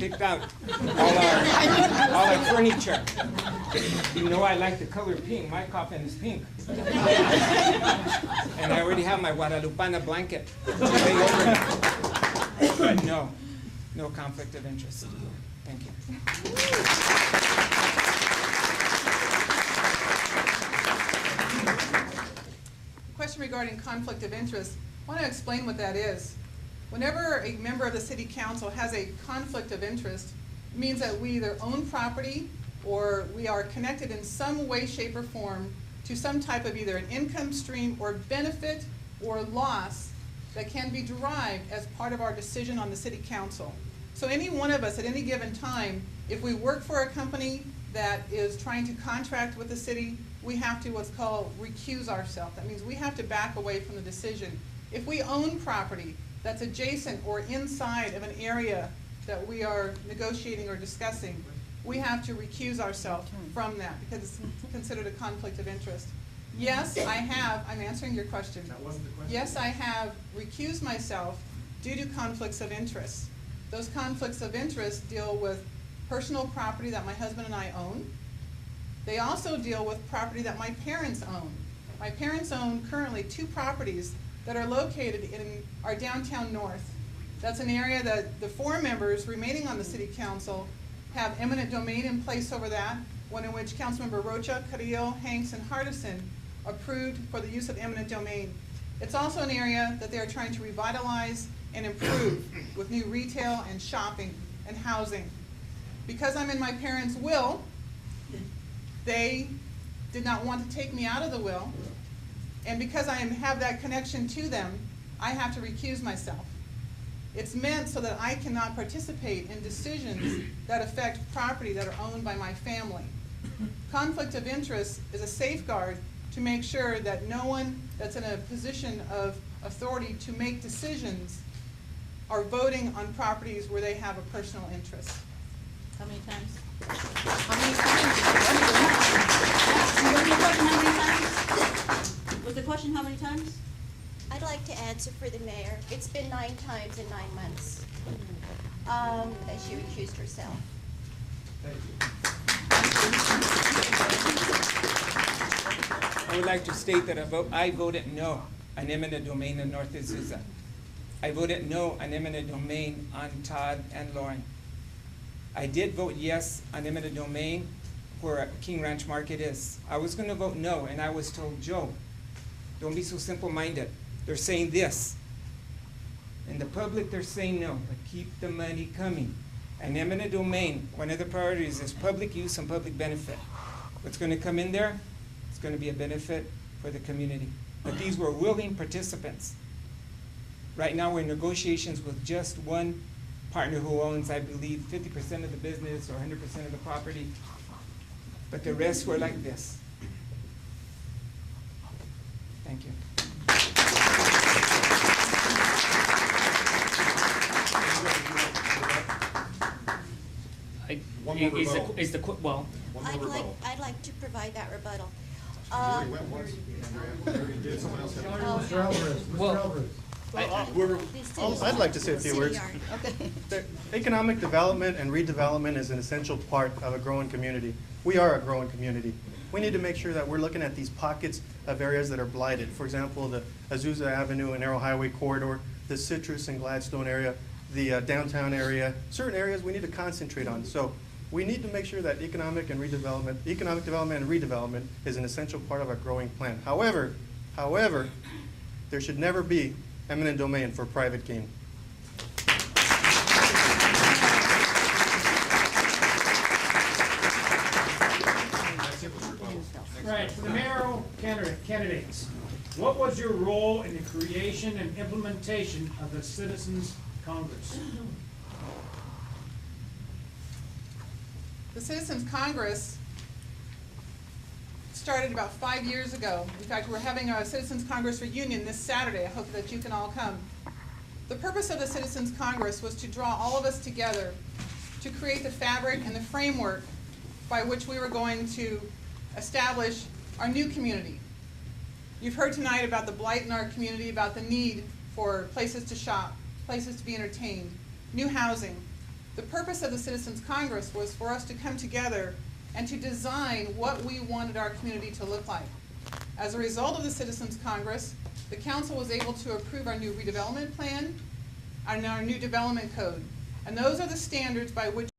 kicked out all our furniture. You know I like the color pink. My coffin is pink. And I already have my Guadalupana blanket. But no conflict of interest. Thank you. Question regarding conflict of interest. I want to explain what that is. Whenever a member of the city council has a conflict of interest, it means that we either own property or we are connected in some way, shape, or form to some type of either an income stream or benefit or loss that can be derived as part of our decision on the city council. So any one of us at any given time, if we work for a company that is trying to contract with the city, we have to what's called recuse ourselves. That means we have to back away from the decision. If we own property that's adjacent or inside of an area that we are negotiating or discussing, we have to recuse ourselves from that because it's considered a conflict of interest. Yes, I have. I'm answering your question. That wasn't the question. Yes, I have recused myself due to conflicts of interest. Those conflicts of interest deal with personal property that my husband and I own. They also deal with property that my parents own. My parents own currently 2 properties that are located in our downtown north. That's an area that the 4 members remaining on the city council have eminent domain in place over that, one in which Councilmember Rocha, Carrillo, Hanks, and Hardison approved for the use of eminent domain. It's also an area that they are trying to revitalize and improve with new retail and shopping and housing. Because I'm in my parents' will, they did not want to take me out of the will, and because I have that connection to them, I have to recuse myself. It's meant so that I cannot participate in decisions that affect property that are owned by my family. Conflict of interest is a safeguard to make sure that no one that's in a position of authority to make decisions are voting on properties where they have a personal interest. How many times? How many times? Was the question how many times? I'd like to answer for the mayor. It's been 9 times in 9 months that she recused herself. Thank you. I would like to state that I voted no on eminent domain in North Azusa. I voted no on eminent domain on Todd and Lauren. I did vote yes on eminent domain where King Ranch Market is. I was going to vote no, and I was told, Joe, don't be so simple-minded. They're saying this. In the public, they're saying no, but keep the money coming. And eminent domain, one of the priorities is public use and public benefit. What's going to come in there? It's going to be a benefit for the community. But these were willing participants. Right now, we're in negotiations with just one partner who owns, I believe, 50% of the business or 100% of the property. But the rest were like this. Thank you. One more rebuttal. Well, One more rebuttal. I'd like to provide that rebuttal. You already went once, Andrea. You already did. Someone else had I'd like to say a few words. The economic development and redevelopment is an essential part of a growing community. We are a growing community. We need to make sure that we're looking at these pockets of areas that are blighted. For example, the Azusa Avenue and Arrow Highway corridor, the Citrus and Gladstone area, the downtown area. Certain areas we need to concentrate on. So we need to make sure that economic development and redevelopment is an essential part of our growing plan. However, there should never be eminent domain for private gain. Right, for the mayoral candidates, what was your role in the creation and implementation of the Citizens Congress? The Citizens Congress started about 5 years ago. In fact, we're having a Citizens Congress reunion this Saturday. I hope that you can all come. The purpose of the Citizens Congress was to draw all of us together to create the fabric and the framework by which we were going to establish our new community. You've heard tonight about the blight in our community, about the need for places to shop, places to be entertained, new housing. The purpose of the Citizens Congress was for us to come together and to design what we wanted our community to look like. As a result of the Citizens Congress, the council was able to approve our new redevelopment plan and our new development code. And those are the standards by which